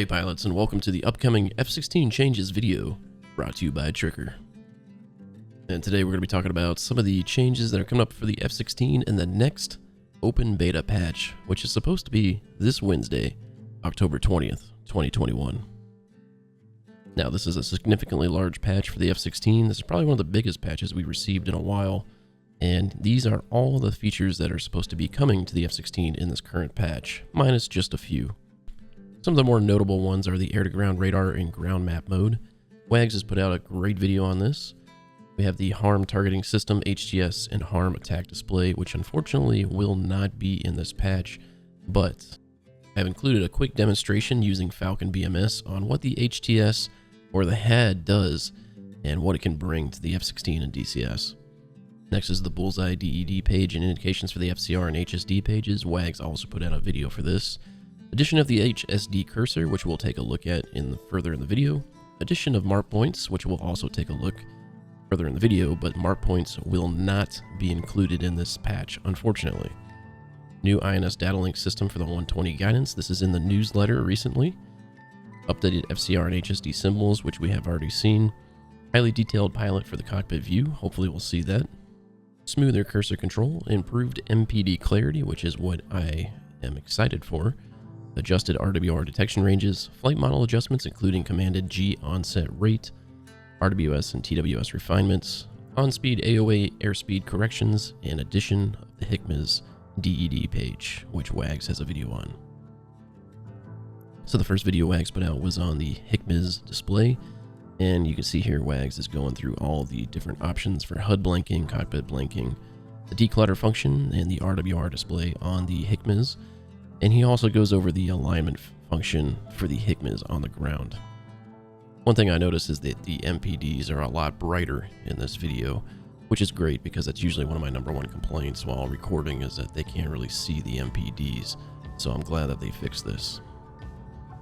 Hey pilots, and welcome to the upcoming F-16 changes video brought to you by Tricker. And today we're going to be talking about some of the changes that are coming up for the F-16 in the next open beta patch, which is supposed to be this Wednesday, October 20th, 2021. Now this is a significantly large patch for the F-16. This is probably one of the biggest patches we've received in a while, and these are all the features that are supposed to be coming to the F-16 in this current patch, minus just a few. Some of the more notable ones are the air-to-ground radar in ground map mode. WAGS has put out a great video on this. We have the harm targeting system, HTS, and harm attack display, which unfortunately will not be in this patch, but I've included a quick demonstration using Falcon BMS on what the HTS or the HAD does and what it can bring to the F-16 and DCS. Next is the Bullseye DED page and indications for the FCR and HSD pages. WAGS also put out a video for this. Addition of the HSD cursor, which we'll take a look at further in the video. Addition of mark points, which we'll also take a look further in the video, but mark points will not be included in this patch, unfortunately. New INS datalink system for the 120 guidance. This is in the newsletter recently. Updated FCR and HSD symbols, which we have already seen. Highly detailed pilot for the cockpit view. Hopefully we'll see that. Smoother cursor control. Improved MPD clarity, which is what I am excited for. Adjusted RWR detection ranges, flight model adjustments including commanded G onset rate, RWS and TWS refinements, on-speed AOA airspeed corrections, and addition of the HMCS DED page, which WAGS has a video on. So the first video WAGS put out was on the HMCS display, and you can see here WAGS is going through all the different options for HUD blanking, cockpit blanking, the declutter function, and the RWR display on the HMCS. And he also goes over the alignment function for the HMCS on the ground. One thing I noticed is that the MPDs are a lot brighter in this video, which is great because that's usually one of my number one complaints while recording is that they can't really see the MPDs. So I'm glad that they fixed this.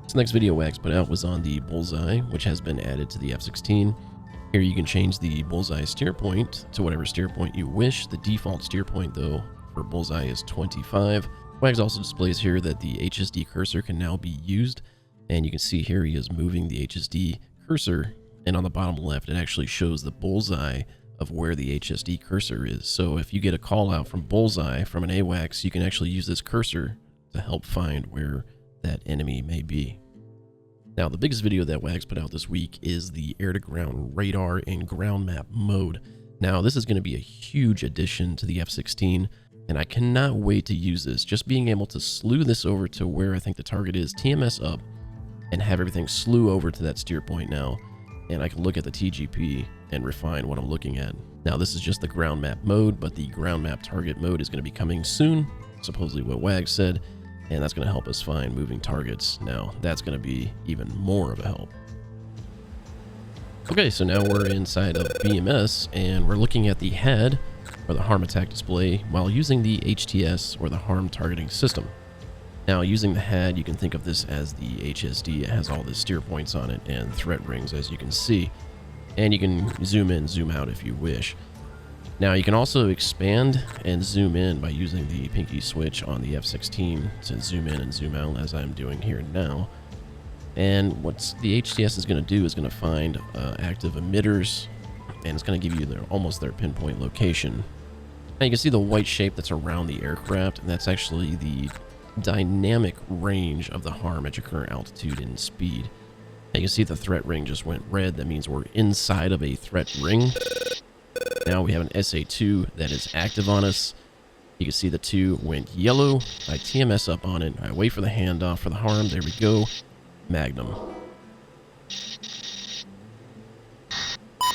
This next video WAGS put out was on the Bullseye, which has been added to the F-16. Here you can change the Bullseye steer point to whatever steer point you wish. The default steer point though for Bullseye is 25. WAGS also displays here that the HSD cursor can now be used, and you can see here he is moving the HSD cursor, and on the bottom left it actually shows the bullseye of where the HSD cursor is. So if you get a call out from Bullseye from an AWACS, you can actually use this cursor to help find where that enemy may be. Now the biggest video that WAGS put out this week is the air-to-ground radar in ground map mode. Now this is going to be a huge addition to the F-16, and I cannot wait to use this. Just being able to slew this over to where I think the target is, TMS up, and have everything slew over to that steer point now, and I can look at the TGP and refine what I'm looking at. Now this is just the ground map mode, but the ground map target mode is going to be coming soon, supposedly what WAGS said, and that's going to help us find moving targets. Now that's going to be even more of a help. Okay, so now we're inside of BMS, and we're looking at the HAD, or the harm attack display, while using the HTS, or the harm targeting system. Now using the HAD, you can think of this as the HSD. It has all the steer points on it and threat rings, as you can see, and you can zoom in, zoom out if you wish. Now you can also expand and zoom in by using the pinky switch on the F-16 to zoom in and zoom out, as I'm doing here now. And what the HTS is going to do is going to find active emitters, and it's going to give you almost their pinpoint location. Now you can see the white shape that's around the aircraft, and that's actually the dynamic range of the harm at your current altitude and speed. Now you can see the threat ring just went red. That means we're inside of a threat ring. Now we have an SA-2 that is active on us. You can see the 2 went yellow. I TMS up on it. I wait for the handoff for the harm. There we go. Magnum.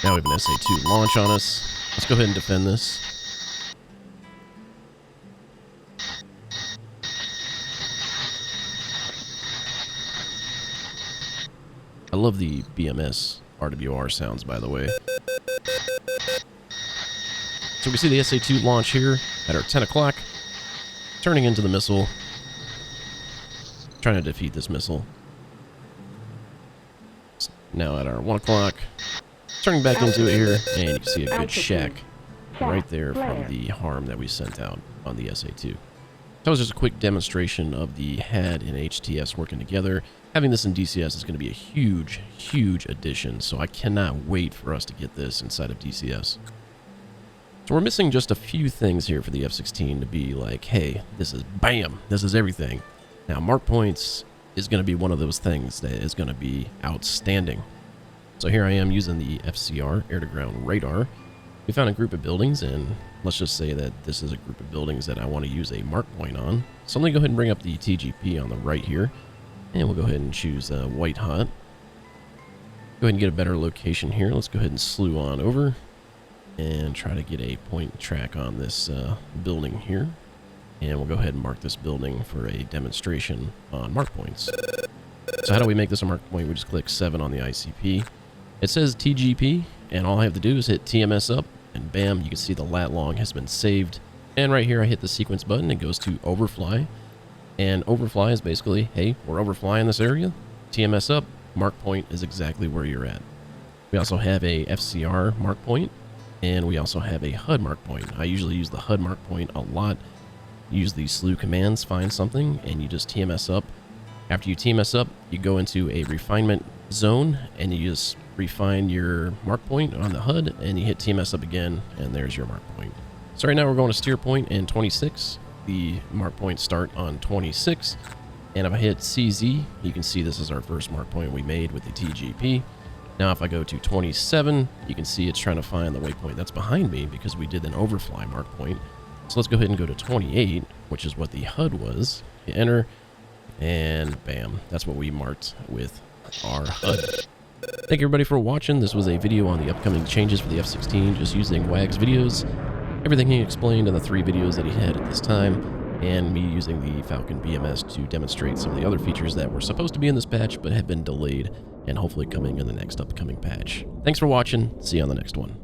Now we have an SA-2 launch on us. Let's go ahead and defend this. I love the BMS RWR sounds, by the way. So we see the SA-2 launch here at our 10 o'clock, turning into the missile, trying to defeat this missile. Now at our 1 o'clock, turning back into it here, and you can see a good shack right there from the harm that we sent out on the SA-2. That was just a quick demonstration of the HAD and HTS working together. Having this in DCS is going to be a huge, huge addition, so I cannot wait for us to get this inside of DCS. So we're missing just a few things here for the F-16 to be like, hey, this is bam, this is everything. Now, mark points is going to be one of those things that is going to be outstanding. So here I am using the FCR, air-to-ground radar. We found a group of buildings, and let's just say that this is a group of buildings that I want to use a mark point on. So I'm going to go ahead and bring up the TGP on the right here, and we'll go ahead and choose white hot. Go ahead and get a better location here. Let's go ahead and slew on over and try to get a point track on this building here. And we'll go ahead and mark this building for a demonstration on mark points. So how do we make this a mark point? We just click 7 on the ICP. It says TGP, and all I have to do is hit TMS up, and bam, you can see the lat long has been saved. And right here, I hit the sequence button. It goes to overfly. And overfly is basically, hey, we're overflying this area. TMS up, mark point is exactly where you're at. We also have a FCR mark point, and we also have a HUD mark point. I usually use the HUD mark point a lot. Use the slew commands, find something, and you just TMS up. After you TMS up, you go into a refinement zone, and you just refine your mark point on the HUD, and you hit TMS up again, and there's your mark point. So right now we're going to steer point in 26. The mark points start on 26, and if I hit CZ, you can see this is our first mark point we made with the TGP. Now if I go to 27, you can see it's trying to find the waypoint that's behind me because we did an overfly mark point. So let's go ahead and go to 28, which is what the HUD was. Hit enter, and bam, that's what we marked with our HUD. Thank you everybody for watching. This was a video on the upcoming changes for the F-16, just using WAG's videos. Everything he explained in the 3 videos that he had at this time, and me using the Falcon BMS to demonstrate some of the other features that were supposed to be in this patch but have been delayed and hopefully coming in the next upcoming patch. Thanks for watching. See you on the next one.